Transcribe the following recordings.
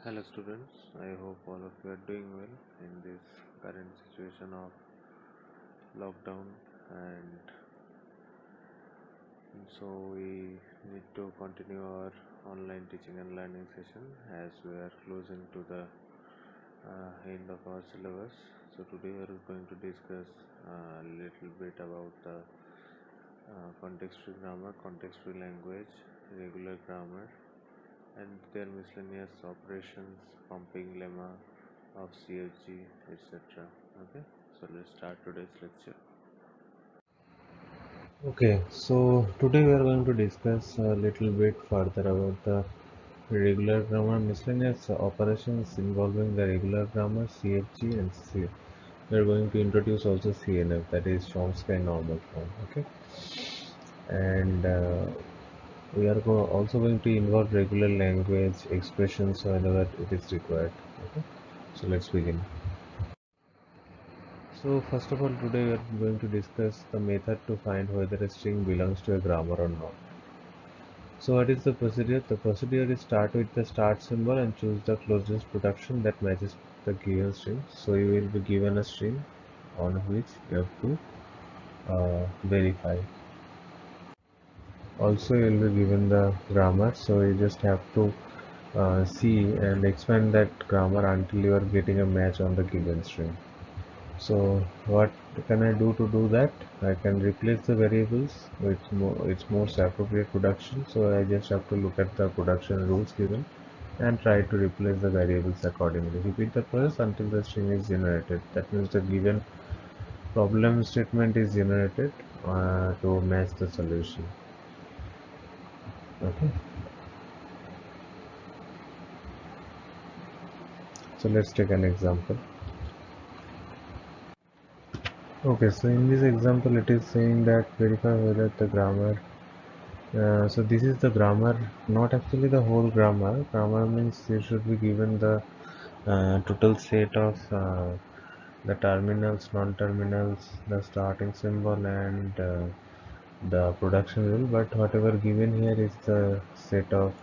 Hello students, I hope all of you are doing well in this current situation of lockdown, and so we need to continue our online teaching and learning session as we are closing to the end of our syllabus. So today we are going to discuss a little bit about the context-free grammar, context-free language, regular grammar, and their miscellaneous operations, pumping lemma of CFG, etc. Okay, so let's start today's lecture. Okay, so today we are going to discuss a little bit further about the regular grammar miscellaneous operations involving the regular grammar, CFG, and C. We are going to introduce also CNF, that is Chomsky normal form. Okay, and we are also going to involve regular language expressions whenever it is required. Okay, so let's begin. So first of all, today we are going to discuss the method to find whether a string belongs to a grammar or not. So what is the procedure? The procedure is start with the start symbol and choose the closest production that matches the given string. So you will be given a string on which you have to verify. Also you will be given the grammar, so you just have to see and expand that grammar until you are getting a match on the given string. So what can I do to do that? I can replace the variables with its most appropriate production. So I just have to look at the production rules given and try to replace the variables accordingly. Repeat the process until the string is generated. That means the given problem statement is generated to match the solution. Okay. So let's take an example. Okay, so in this example it is saying that verify whether the grammar. So this is the grammar, not actually the whole grammar. Grammar means you should be given the total set of the terminals, non-terminals, the starting symbol, and the production rule. But whatever given here is the set of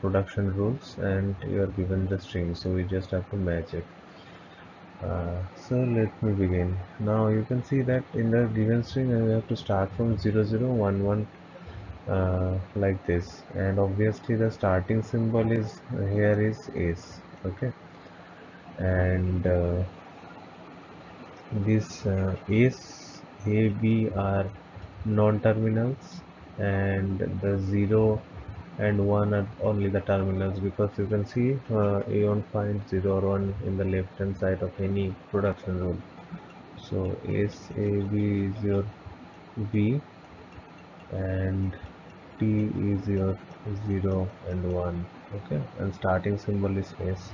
production rules, and you are given the string. So we just have to match it. So let me begin. Now you can see that in the given string, we have to start from 0011 like this, and obviously the starting symbol is here is s. Okay, and this s a b are non-terminals, and the 0 and 1 are only the terminals, because you can see you won't find 0 or 1 in the left hand side of any production rule. So s a b is your b, and t is your 0 and 1. Okay, and starting symbol is s.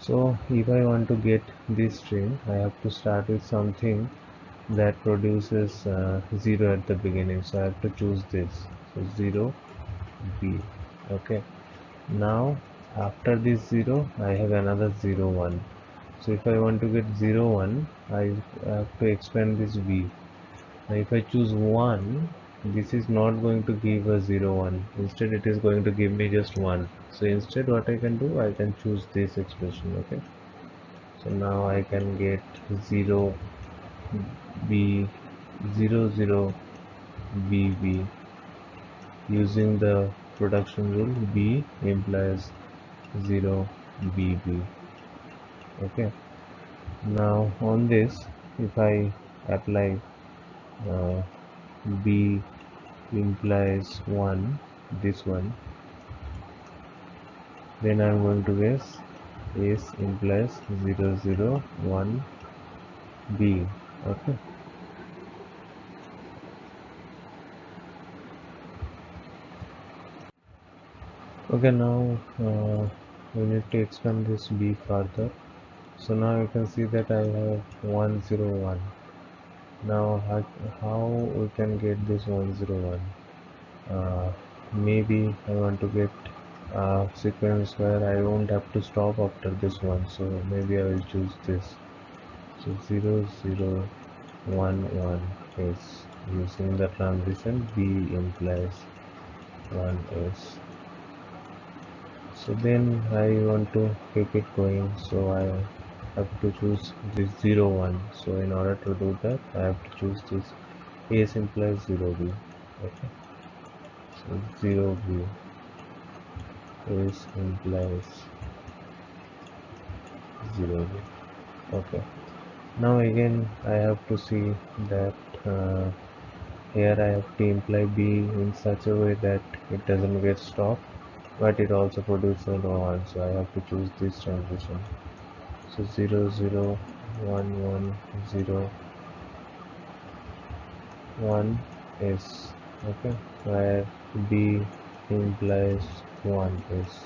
So if I want to get this string, I have to start with something that produces 0 at the beginning, so I have to choose this. So 0 b. Okay, now after this 0 I have another 0 1. So if I want to get 0 1, I have to expand this b. Now if I choose 1, this is not going to give a 0 1. Instead it is going to give me just 1. So instead what I can do, I can choose this expression. Okay, so now I can get 0 b 0 0 b b using the production rule. B implies 0 b b. Okay, now on this, if I apply uh, b implies 1, this one, then I'm going to guess s implies 0 0 1 b. Okay, okay, now we need to expand this b further. So now you can see that I have 1 0 1. Now how we can get this 1 0 1? Maybe I want to get a sequence where I won't have to stop after this one, so maybe I will choose this. So 0 0 1 1 is using the transition b implies 1 is. So then I want to keep it going, so I have to choose this 0 1. So in order to do that, I have to choose this a implies 0 b. Okay, so 0 b is implies 0 b. Okay, now again I have to see that here I have to imply b in such a way that it doesn't get stopped, but it also produces a one, so I have to choose this transition. So 0 0 1 1 0 1 is okay, where b implies 1 is.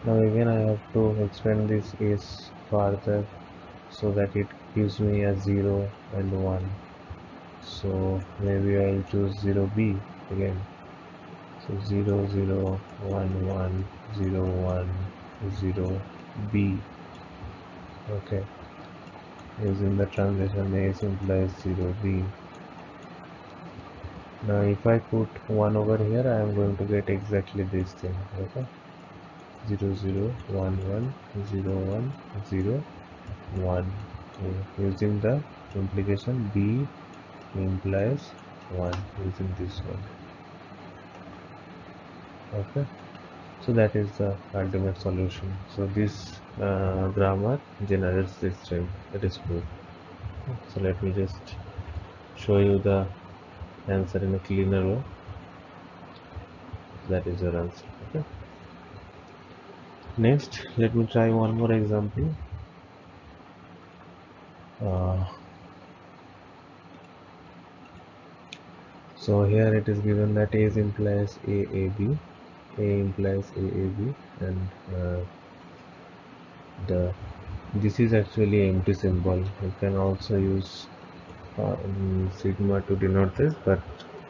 Now again I have to expand this is further so that it gives me a 0 and 1. So maybe I'll choose 0b again. So 0 0 1 1 0 1 0 b. Okay, using the transition a implies 0 b. Now if I put 1 over here, I am going to get exactly this thing. Okay, 0 0 1 1 0 1 0 1. Okay. Using the implication b implies 1, using this one. Okay, so that is the ultimate solution. So this grammar generates this string. That is proof. So let me just show you the answer in a cleaner way. That is your answer. Okay, next let me try one more example. uh, so here it is given that a implies aab, a implies aab, and the this is actually empty symbol. You can also use sigma to denote this, but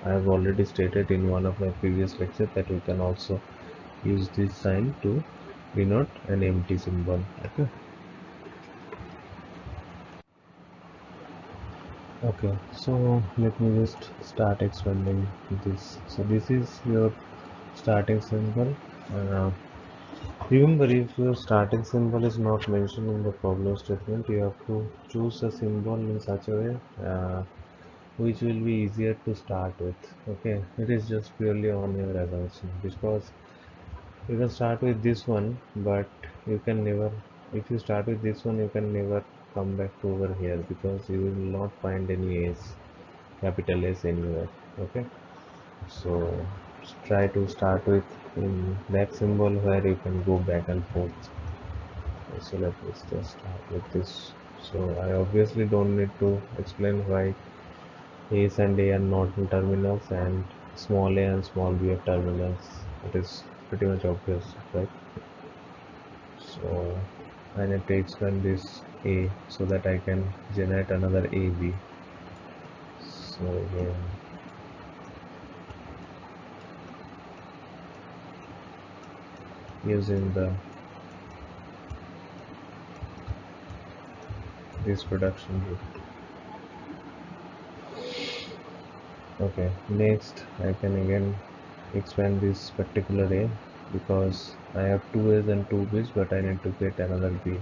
I have already stated in one of my previous lectures that we can also use this sign to denote an empty symbol. Okay, okay, so let me just start expanding this. So this is your starting symbol. uh, Remember, if your starting symbol is not mentioned in the problem statement, you have to choose a symbol in such a way which will be easier to start with. Okay, it is just purely on your assumption, because you can start with this one, but you can never, if you start with this one, you can never come back to over here, because you will not find any S, capital S anywhere. Okay, so try to start with in that symbol where you can go back and forth. So let us just start with this. So I obviously don't need to explain why A's and A are not in terminals and small a and small b are terminals. It is pretty much obvious, right? So I need to expand this A so that I can generate another AB. So again, using the this production group. Okay, next I can again expand this particular A, because I have two A's and two B's, but I need to get another B.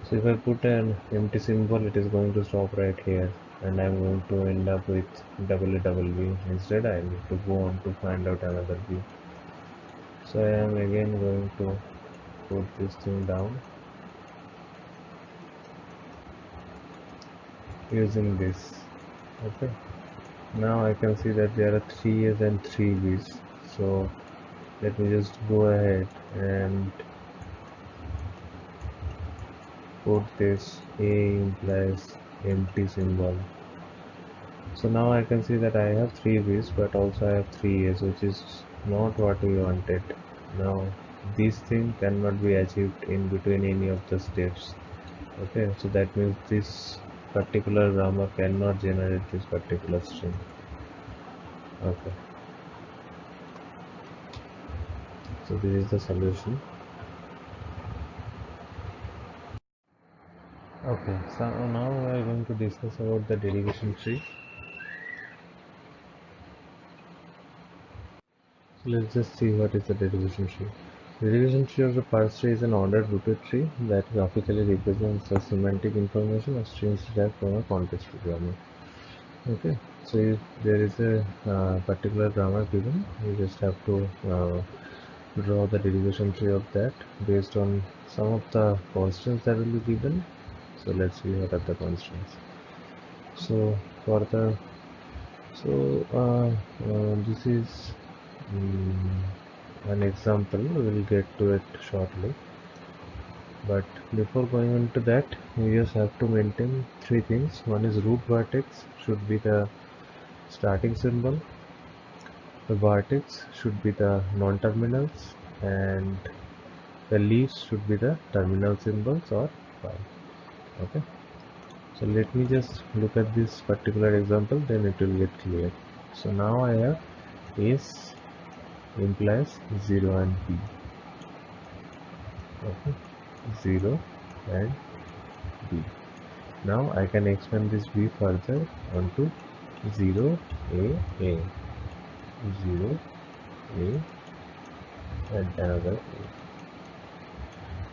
So if I put an empty symbol, it is going to stop right here, and I'm going to end up with double A double B. Instead, I need to go on to find out another B. So I am again going to put this thing down using this. Okay. Now I can see that there are 3 A's and 3 B's. So let me just go ahead and put this A implies empty symbol. So now I can see that I have 3 B's, but also I have 3 A's, which is not what we wanted. Now this thing cannot be achieved in between any of the steps. Okay, so that means this particular grammar cannot generate this particular string. Okay, so this is the solution. Okay, so now we are going to discuss about the derivation tree. So let's just see what is the derivation tree. Derivation tree of the parse tree is an ordered rooted tree that graphically represents the semantic information of strings derived from a context programming. Okay, so if there is a particular grammar given, you just have to draw the derivation tree of that based on some of the constants that will be given. So let's see what are the constants. So for the this is an example. We'll get to it shortly. But before going into that, we just have to maintain three things. One is root vertex should be the starting symbol. The vertex should be the non-terminals, and the leaves should be the terminal symbols or pi. Okay. So let me just look at this particular example, then it will get clear. So now I have S implies 0 and B. Okay. 0 and B. Now I can expand this B further onto 0 A, 0 A, and another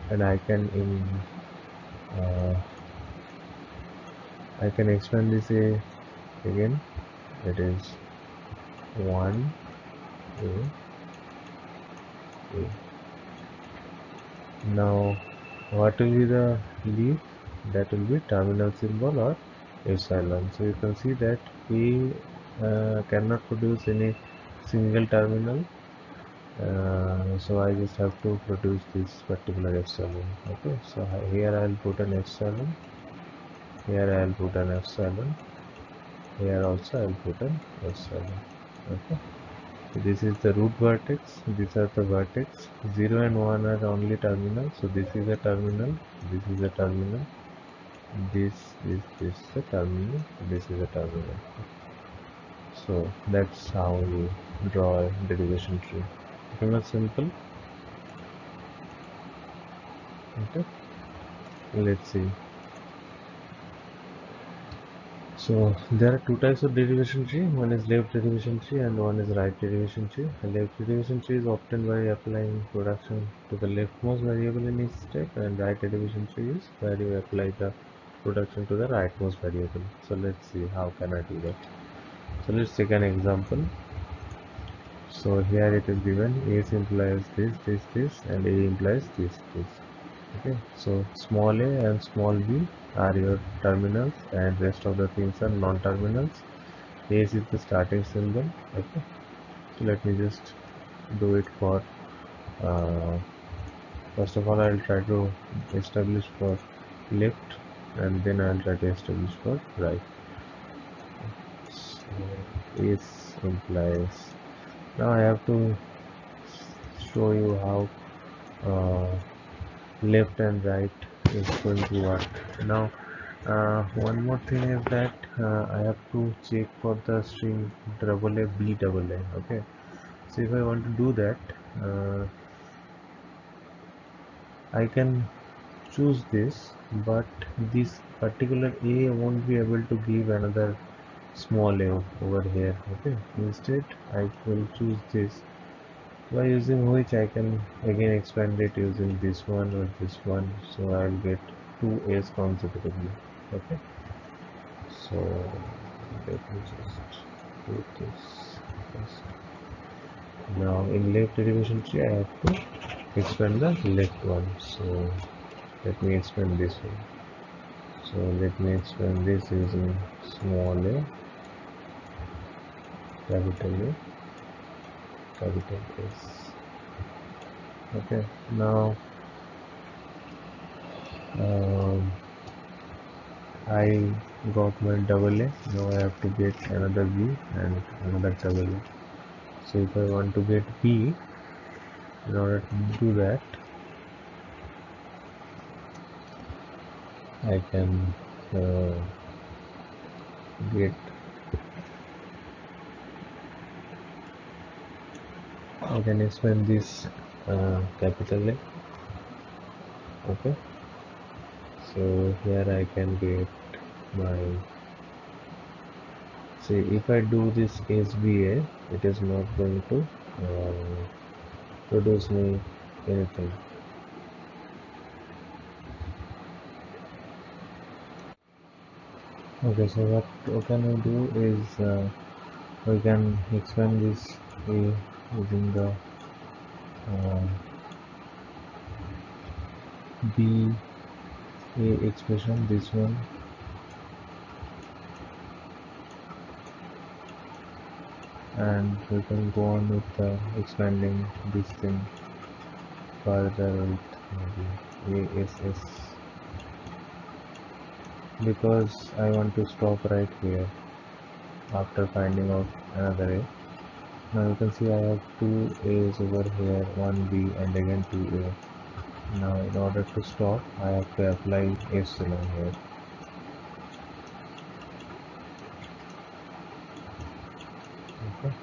A. And uh, I can expand this A again. It is 1 A, A. Now what will be the leaf? That will be terminal symbol or epsilon. So you can see that A cannot produce any single terminal, so I just have to produce this particular epsilon. Okay, so here I will put an epsilon, here I will put an epsilon, here also I will put an epsilon. Okay, so this is the root vertex, these are the vertex. 0 and 1 are only terminal, so this is a terminal, this is a terminal, this is a terminal, this is a terminal. So that's how we draw a derivation tree. Pretty much simple. Okay, let's see. So there are two types of derivation tree. One is left derivation tree and one is right derivation tree. The left derivation tree is obtained by applying production to the leftmost variable in each step, and right derivation tree is where you apply the production to the rightmost variable. So let's see how can I do that. So let's take an example. So here it is given A implies this, and A implies this. Okay, so small a and small b are your terminals, and rest of the things are non-terminals. Ace is the starting symbol. Okay, so let me just do it for first of all I'll try to establish for left, and then I'll try to establish for right. So ace implies, now I have to show you how left and right is going to work. Now one more thing is that I have to check for the string double A B double A. Okay, so if I want to do that, I can choose this, but this particular A won't be able to give another small a over here. Okay, instead I will choose this, by using which I can again expand it using this one or this one, so I'll get two A's consecutively. Okay, so let me just do this first. Now in left derivation tree I have to expand the left one, so let me expand this one. So let me expand this using small a, capital A, capital S. Okay, now um, I got my double A. Now I have to get another B and another double A. So if I want to get B, in order to do that, I can get, I can expand this capital A. Okay, so here I can get my, see, if I do this SBA, it is not going to produce me anything. Okay, so what can we do is we can expand this a using the uh, b a expression, this one, and we can go on with expanding this thing further with maybe ass, because I want to stop right here after finding out another a. Now you can see I have two a's over here, one b and again two a. Now in order to stop, I have to apply epsilon here. Okay,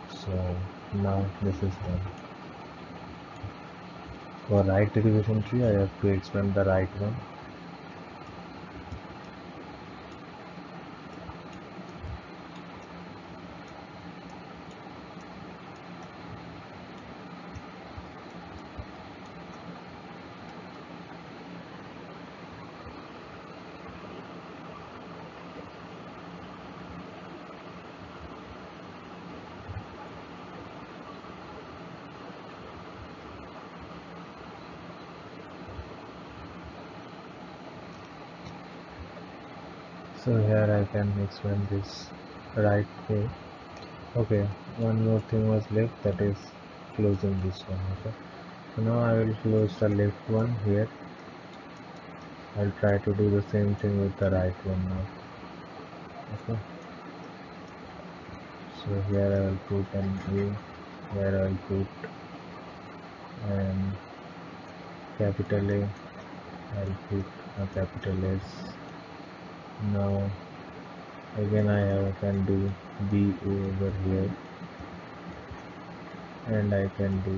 so now this is done. For right derivation tree, I have to expand the right one. So here I can expand this right way. Okay, one more thing was left, that is closing this one. Okay, so now I will close the left one here. I'll try to do the same thing with the right one now. Okay, so here I will put an A, here I will put an capital A, I'll put a capital S. Now again can do BA over here, and I can do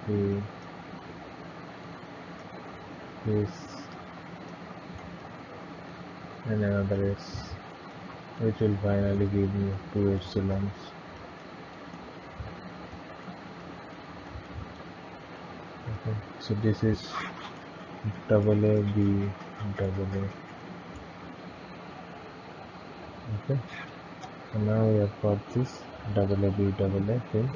A, this, and another S, which will finally give me two epsilons. Okay, so this is double A, B, double A. Okay, so now we have got this double A, B, double A thing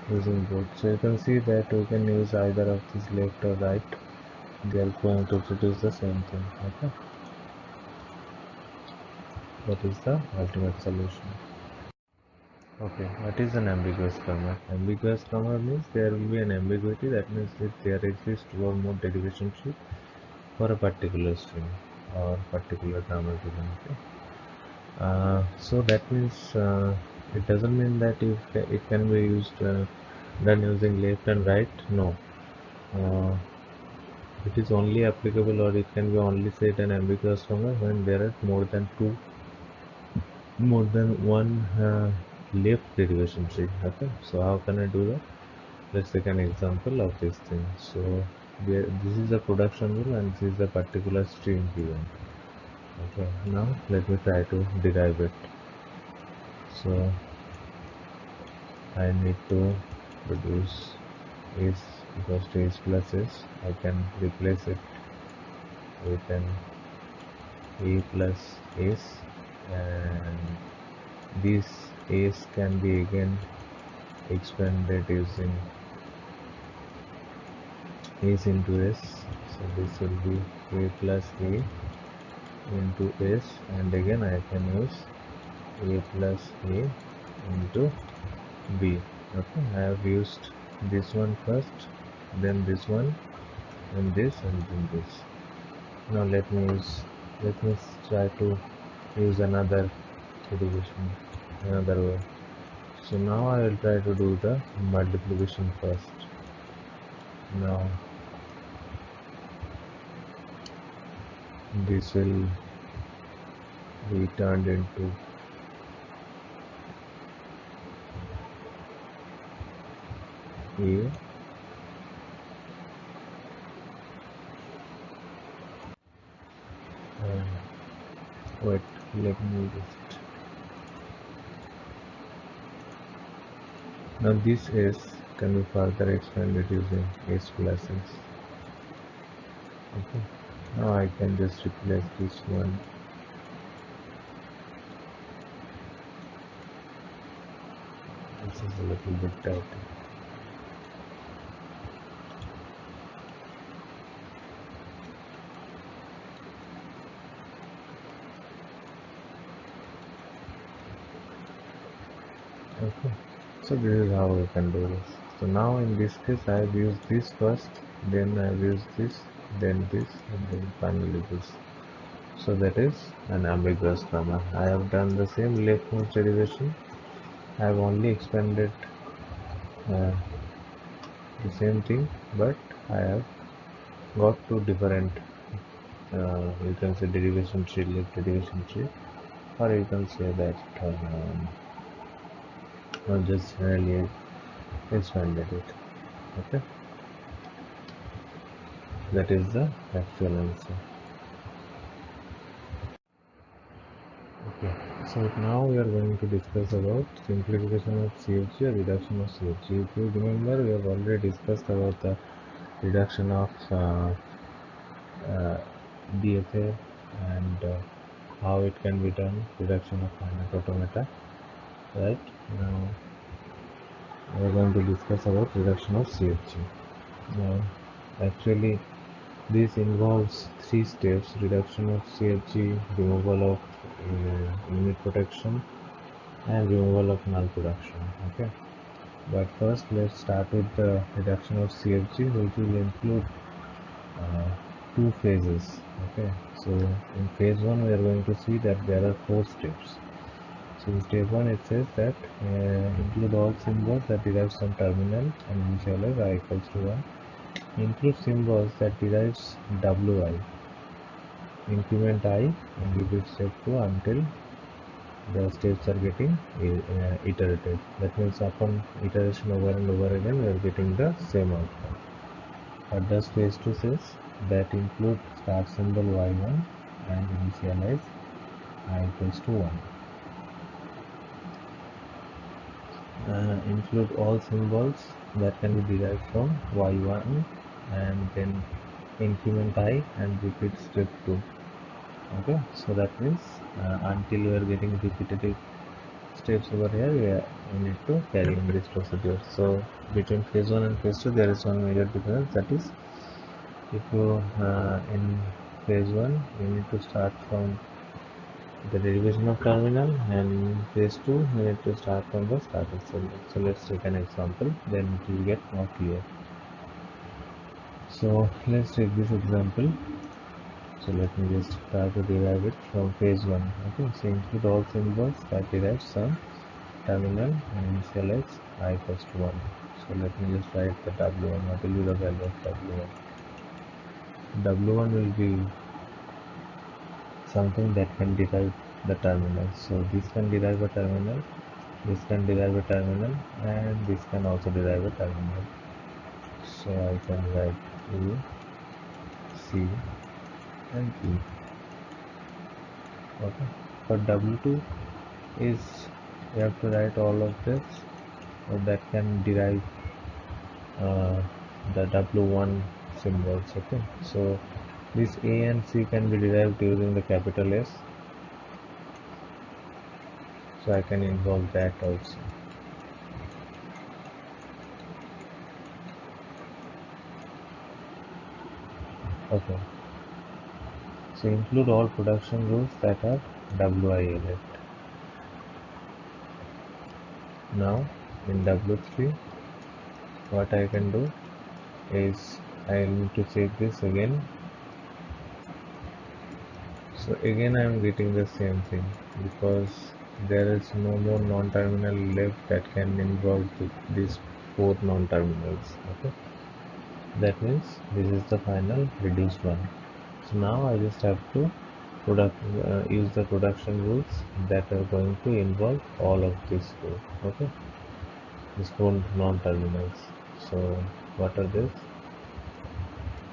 using both. So you can see that we can use either of these, left or right. They are going to produce the same thing. Okay, that is the ultimate solution. Okay, what is an ambiguous grammar? Ambiguous grammar means there will be an ambiguity. That means if there exists two or more derivation tree for a particular string or particular grammar given. Okay, so that means it doesn't mean that if it can be used done using left and right. No, uh, it is only applicable, or it can be only said an ambiguous grammar when there are more than one left derivation tree. Okay, so how can I do that? Let's take an example of this thing. So this is a production rule and this is a particular string given. Okay, now let me try to derive it. So I need to produce is equals to is plus s. I can replace it with an a plus s, and this s can be again expanded using s into s. So this will be a plus a into s, and again I can use a plus a into b. Okay, I have used this one first, then this one, and then this. Now let me try to use another derivation, another way. So now I will try to do the multiplication first. Now this will be turned into a, and wait, let me just, now this is can be further expanded using s plus s. Okay. Now I can just replace this one. This is a little bit dirty. Okay. So this is how we can do this. So now in this case I have used this first, then I have used this, then this, and then finally this. So that is an ambiguous grammar. I have done the same leftmost derivation. I have only expanded uh, the same thing, but I have got two different, you can say derivation tree, left derivation tree, or you can say that just really expanded it. Okay, that is the actual answer. Okay, so now we are going to discuss about simplification of CFG or reduction of CFG. If you remember, we have already discussed about the reduction of DFA and how it can be done, reduction of finite automata. Right now, we are going to discuss about reduction of CFG. Now, actually, this involves three steps: reduction of CFG, removal of unit protection, and removal of null production. Okay, but first let's start with the reduction of CFG, which will include uh, two phases. Okay, so in phase 1 we are going to see that there are 4 steps. So in step 1 it says that include all symbols that derive some terminal and initialize I equals to 1. Include symbols that derives wi, increment I, and repeat step 2 until the steps are getting iterated. That means upon iteration over and over again we are getting the same outcome. What does phase 2 says? That include start symbol y1 and initialize I equals to 1. Include all symbols that can be derived from y1 and then increment I and repeat step 2. Okay, so that means until we are getting repetitive steps over here, we need to carry on this procedure. So between phase 1 and phase 2 there is one major difference, that is if you in phase 1 you need to start from the derivation of terminal, and in phase 2 we need to start from the starting symbol. So let's take an example, then it will get more clear. So let's take this example. So let me just try to derive it from phase 1. Okay, so include all symbols that derive some terminal and initialize I equals to 1. So let me just write the w1. What will be the value of w1? W1 will be something that can derive the terminal. So this can derive a terminal, this can derive a terminal, and this can also derive a terminal. So I can write A, C, and E. Okay. For W2 is you have to write all of this that can derive the W1 symbols. Okay. So this A and C can be derived using the capital S. So I can involve that also. Okay. So include all production rules that are WI elect. Now in W3 what I can do is I need to save this again. So again I am getting the same thing because there is no more non-terminal left that can involve these 4 non-terminals. Okay, that means this is the final reduced one. So now I just have to use the production rules that are going to involve all of these 4. Okay, these 4 non-terminals. So what are these?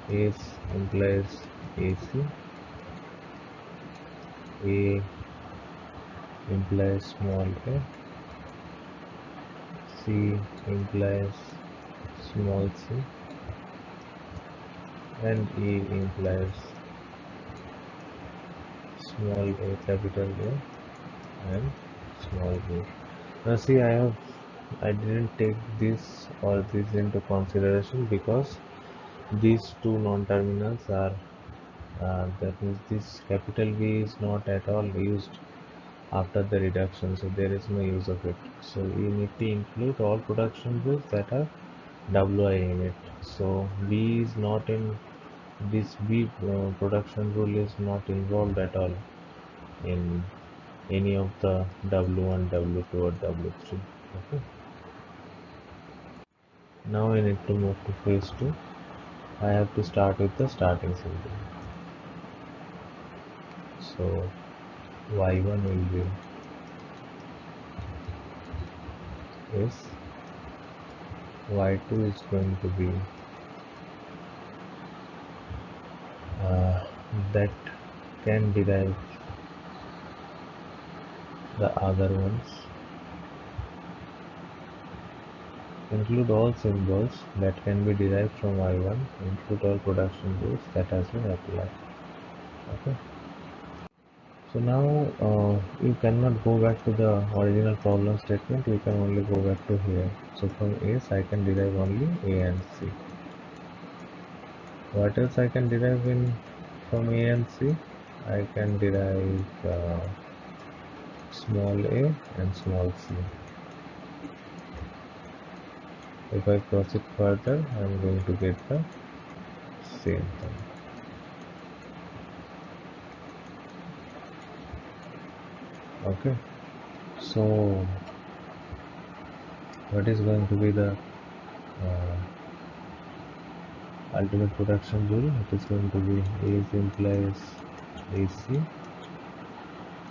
Is implies AC, A implies small a, C implies small c, and E implies small a, capital A, and small b. Now see, I didn't take this or this into consideration because these two non-terminals are that means this capital V is not at all used after the reduction, so there is no use of it. So you need to include all production rules that are WI in it. So B is not in this B production rule is not involved at all in any of the W1, W2 or W3. Okay. Now I need to move to phase 2. I have to start with the starting symbol. So Y1 will be S, Y2 is going to be uh, that can derive the other ones. Include all symbols that can be derived from Y1, include all production rules that has been applied. Okay. So now you cannot go back to the original problem statement, you can only go back to here. So from S I can derive only A and C. What else I can derive from A and C? I can derive small a and small c. If I proceed further, I am going to get the same thing. Okay, so what is going to be the uh, ultimate production rule? It is going to be A implies AC,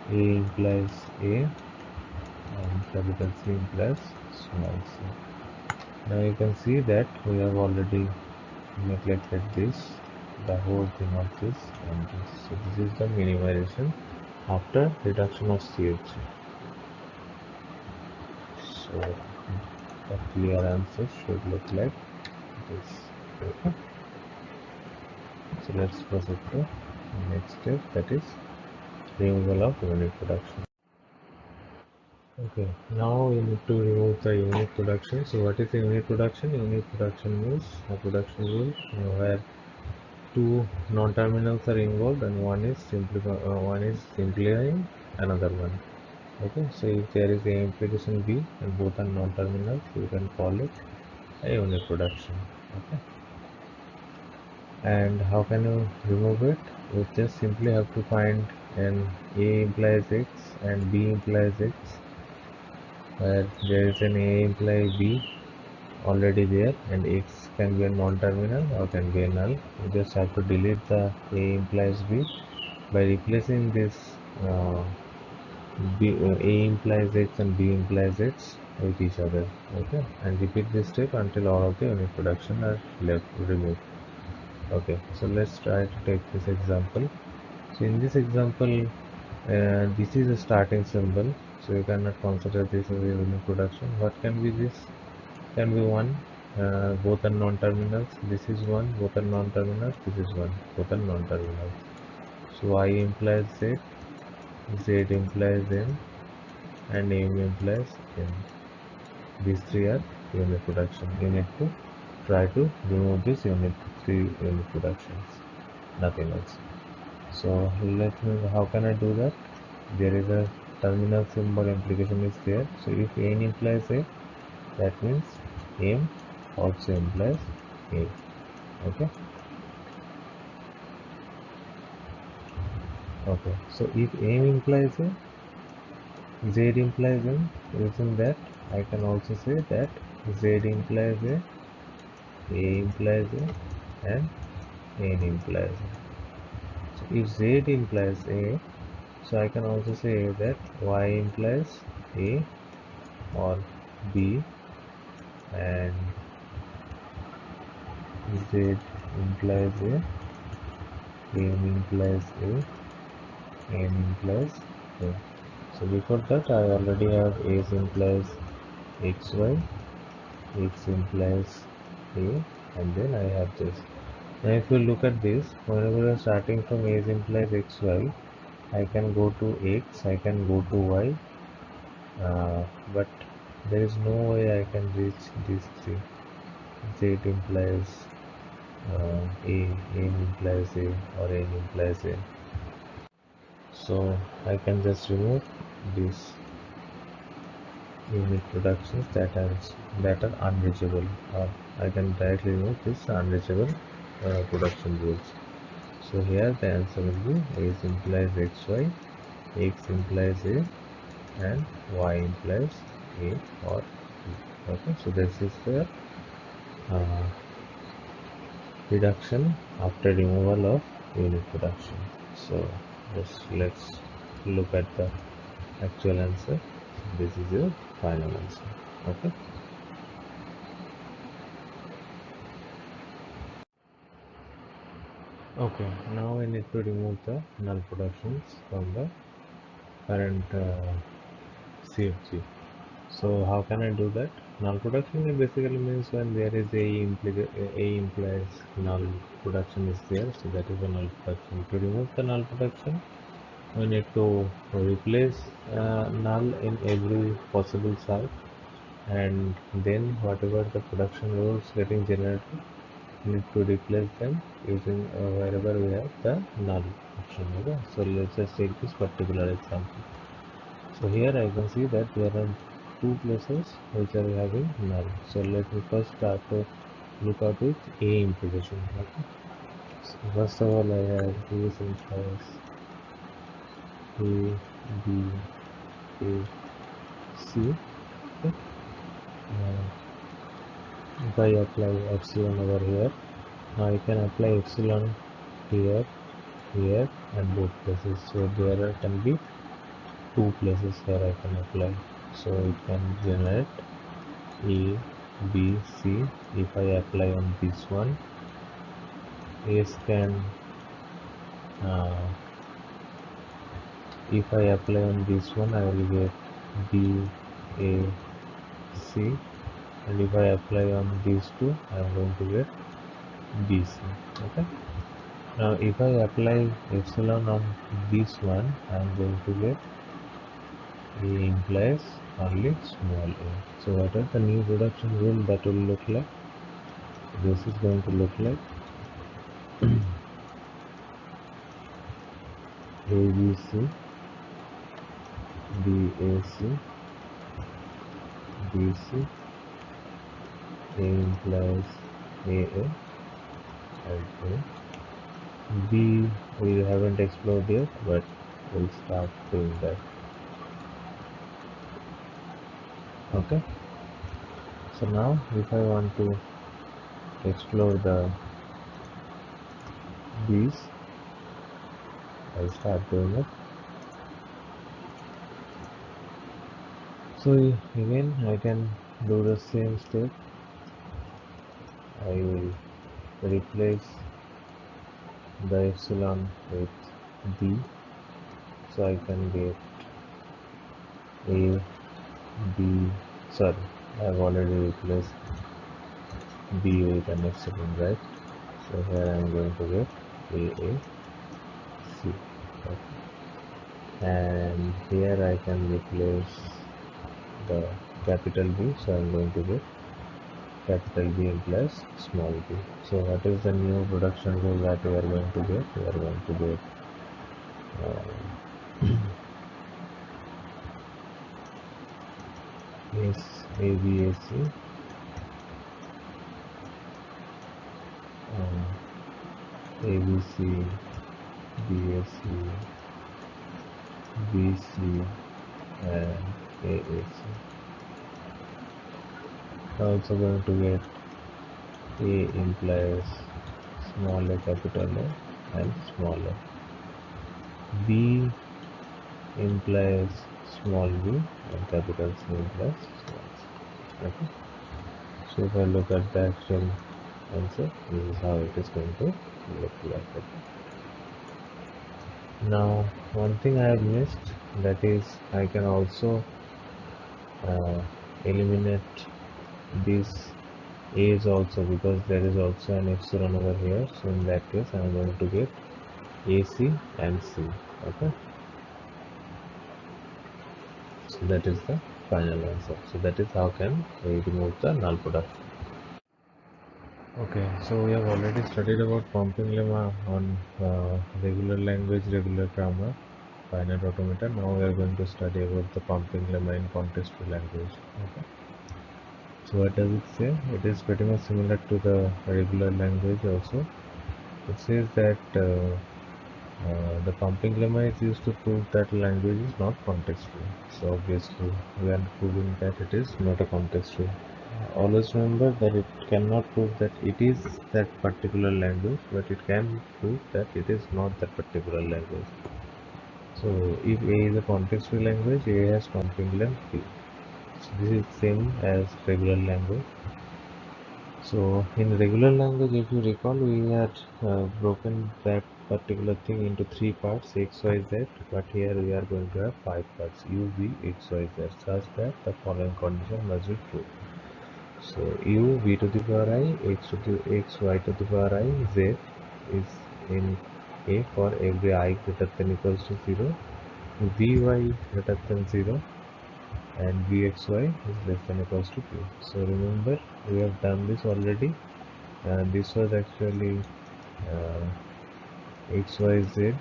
A implies A, and capital C implies small c. Now you can see that we have already neglected this, the whole thing of this and this. So this is the minimization after reduction of CFG. So the clear answer should look like this. Okay. So let's proceed to the next step, that is removal of unit production. Okay, now we need to remove the unit production. So what is the unit production? Unit production means a production rule where two non-terminals are involved and one is simplifying another one. Okay, so if there is a implication B and both are non-terminals, you can call it a unit production. Okay, and how can you remove it? You just simply have to find an A implies X and B implies X, where there is an A implies B already there, and X can be a non-terminal or can be a null. You just have to delete the A implies B by replacing this uh, A implies X and B implies X with each other. Okay, and repeat this step until all of the unit production are left removed. Okay, so let's try to take this example. So in this example, this is a starting symbol, so you cannot consider this as a unit production. What can be this? Can be one, both are non-terminals. This is one, both are non-terminals. This is one, both are non-terminals. So Y implies Z, Z implies M, and M implies M. These three are unit production. You need to try to remove this three unit productions, nothing else. So let me, how can I do that? There is a terminal symbol implication is there. So if N implies A, that means M also implies A. Okay. Okay. So if M implies A, Z implies M. Using that, I can also say that Z implies A implies A, and N implies A. So if Z implies A, so I can also say that Y implies A or B, and Z implies A, M implies A, N implies A. So before that I already have A implies XY, X implies A, and then I have this. Now if you look at this, whenever you are starting from A is implies xy, I can go to x, I can go to y, but there is no way I can reach these three. Z implies A implies A, or N implies A. So I can just remove these unit productions that are unreachable, or I can directly remove this unreachable production rules. So here the answer will be A implies xy, x implies A, and y implies A or B. Okay, so this is the uh, reduction after removal of unit production. So let's look at the actual answer. This is your final answer. Okay. Okay. Now we need to remove the null productions from the current CFG. So how can I do that? Null production basically means when there is A implies null production is there, so that is a null production. To remove the null production, we need to replace null in every possible site, and then whatever the production rules getting generated, we need to replace them using wherever we have the null option. Okay, so let's just take this particular example. So here I can see that there are two places which are having null. So let me first start to look out with A implication. Okay. So first of all, I have A implies A, B, A, C. Okay. If I apply epsilon over here, now I can apply epsilon here, here, and both places. So there can be two places where I can apply. So it can generate A, B, C. If I apply on this one, S can, uh, if I apply on this one, I will get B, A, C, and if I apply on these two, I am going to get B, C. Okay. Now if I apply epsilon on this one, I am going to get A implies only small a. So what is the new production rule that will look like? This is going to look like ABC, BAC, BC, A implies AA, and A. B we haven't explored yet, but we'll start doing that. Okay. So now if I want to explore the B's, I start doing it. So again I can do the same step. I will replace the epsilon with B, so I can get A, B, sorry, I have already replaced B with an epsilon, right? So here I am going to get A, C. Okay. And here I can replace the capital B, so I am going to get capital B implies small b. So what is the new production rule that we are going to get? We are going to get is ABAC, ABC, BAC, BC, and AAC. Also going to get A implies small a, capital A, and small a. B implies small b, and capital C implies small c. Okay. So if I look at the actual answer, this is how it is going to look like. Okay. Now one thing I have missed, that is I can also eliminate this A is also, because there is also an epsilon over here, so in that case I am going to get AC and C. Okay, so that is the final answer. So that is how can we remove the null product. Okay, so we have already studied about pumping lemma on regular language, regular grammar, finite automata. Now we are going to study about the pumping lemma in context-free language. Okay. So what does it say? It is pretty much similar to the regular language also. It says that the pumping lemma is used to prove that language is not context-free. So obviously we are proving that it is not a context-free. Always remember that it cannot prove that it is that particular language, but it can prove that it is not that particular language. So if A is a context-free language, A has pumping length P. So this is same as regular language. So in regular language, if you recall, we had broken that particular thing into three parts, x, y, z, but here we are going to have five parts, u, v, x, y, z, such that the following condition must be true. So u, v to the power I, x to the x, y to the power I, z is in A for every I greater than equals to 0, vy greater than 0, and vxy is less than equals to 2. So remember, we have done this already. This was actually uh, xyz,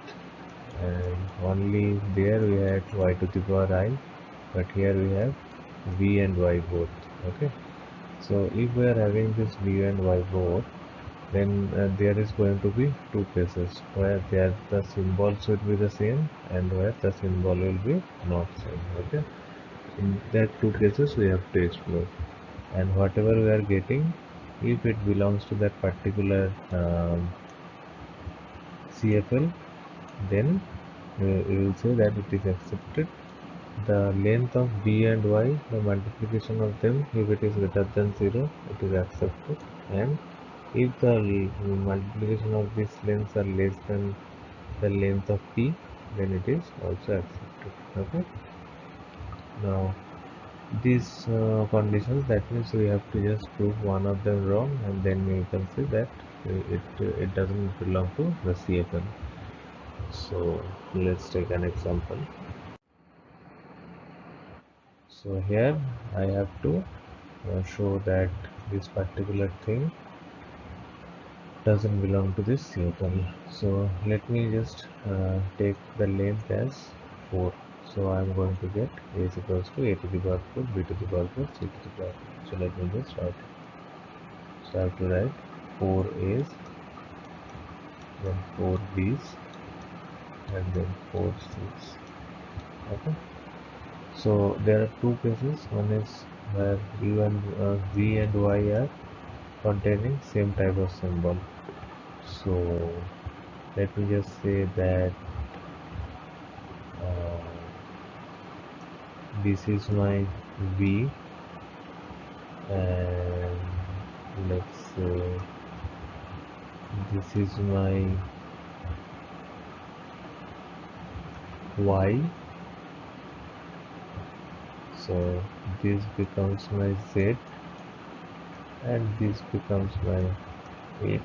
and only there we had y to the power I, but here we have v and y both. Okay, so if we are having this v and y both, then there is going to be two cases where there the symbols will be the same and where the symbol will be not same. Okay, in that two cases we have to explore, and whatever we are getting, if it belongs to that particular CFL, then we will say that it is accepted. The length of b and y, the multiplication of them, if it is greater than 0, it is accepted, and if the multiplication of these lengths are less than the length of p, then it is also accepted. Okay. Now these conditions, that means we have to just prove one of them wrong, and then we can say that it doesn't belong to the CFL. So let's take an example. So here I have to show that this particular thing doesn't belong to this CFL. So let me just take the length as 4. So I am going to get a is equals to a to the power 4, b to the power 4, c to the power 4. So let me just write it. So I have to write 4 a's, then 4 b's, and then 4 c's. Okay. So there are two cases. One is where u and v and y are containing same type of symbol. So let me just say that uh, this is my v, and let's say this is my y. So this becomes my z, and this becomes my x,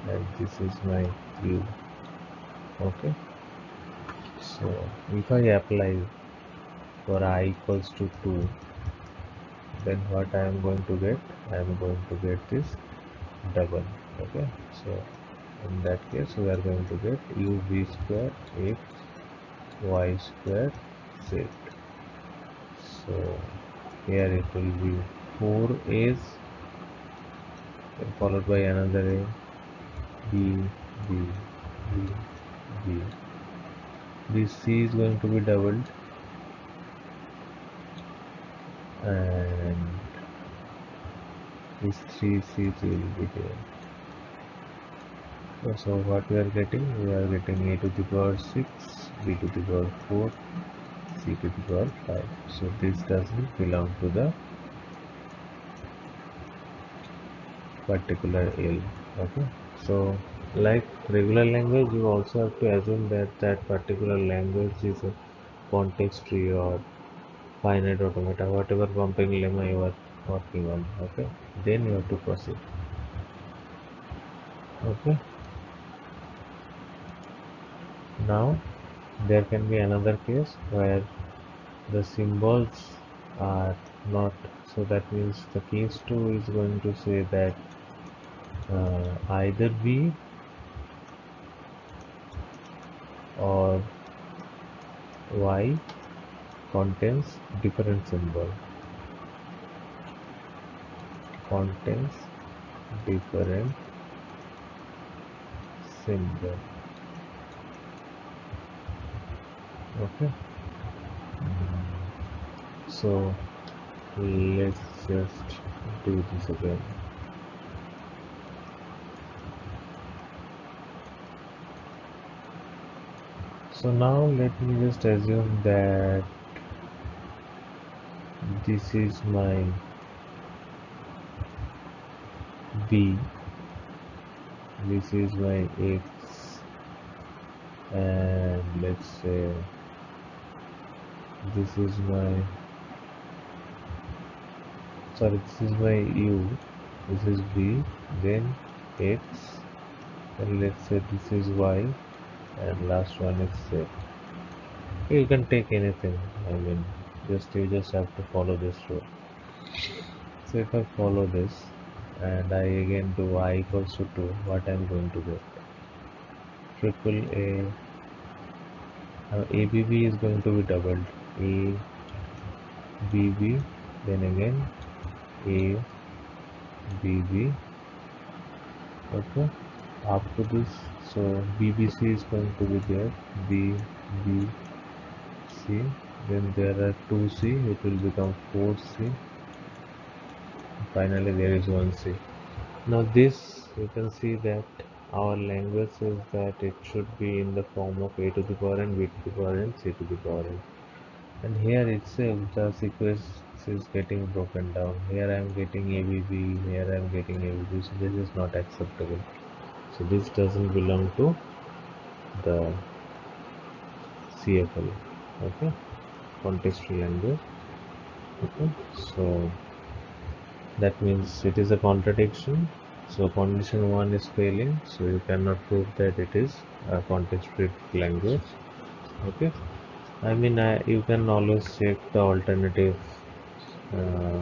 and this is my u. Okay, so if I apply for I equals to 2, then what I am going to get? I am going to get this double. Okay, so in that case we are going to get u v square x y square z. So here it will be 4a's, followed by another a, b, b, b, b. This c is going to be doubled, and these three c's will be there. So what we are getting? We are getting a to the power 6, b to the power 4, c to the power 5. So this doesn't belong to the particular L. Okay. So like regular language, you also have to assume that that particular language is a context tree or finite automata, whatever pumping lemma you are working on. Okay, then you have to proceed. Okay, now there can be another case where the symbols are not, so that means the case 2 is going to say that either V or Y contains different symbol, contains different symbol. Okay, so let's just do this again. So now let me just assume that this is my B, this is my X, and let's say this is my, sorry, this is my U, this is B, then X, and let's say this is Y, and last one is Z. You can take anything, I mean, you just have to follow this rule. So if I follow this and I again do I equals to 2, what I'm going to get? Triple A, now ABB is going to be doubled. ABB, then again ABB, okay, after this, so BBC is going to be there, BBC, then there are 2C, it will become 4C, finally there is 1C. Now this, you can see that our language says that it should be in the form of a to the power n, b to the power n, c to the power n. And here itself the sequence is getting broken down. Here I am getting ABB, here I am getting ABB, so this is not acceptable. So this doesn't belong to the CFL, okay, contextual language, okay. So that means it is a contradiction. So condition 1 is failing, so you cannot prove that it is a context-free language. Okay, I mean you can always check the alternative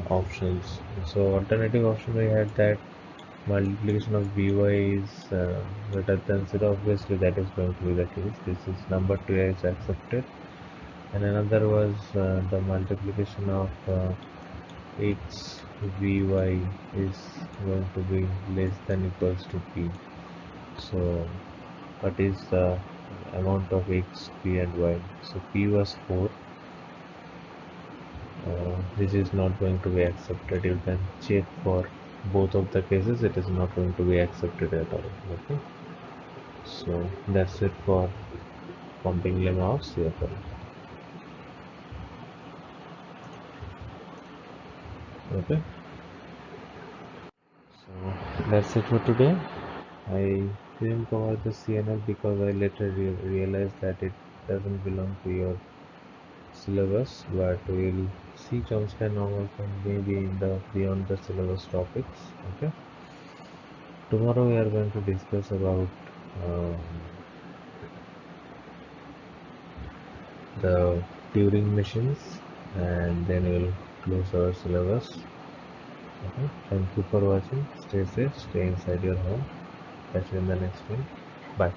options. So alternative option we had that multiplication of by is greater than 0. Obviously that is going to be the case. This is number 2 is accepted, and another was the multiplication of x vy is going to be less than equals to p. So what is the amount of x, p and y? So p was 4. This is not going to be accepted. You can check for both of the cases, it is not going to be accepted at all. Okay, so that's it for pumping lemma of CFL. Okay, so that's it for today. I didn't cover the CNF because I later realized that it doesn't belong to your syllabus, but we'll see Chomsky and normal form maybe in the beyond the syllabus topics. Okay, tomorrow we are going to discuss about um, the Turing machines, and then we'll close our syllabus. Okay, thank you for watching. Stay safe, stay inside your home. Catch you in the next one. Bye.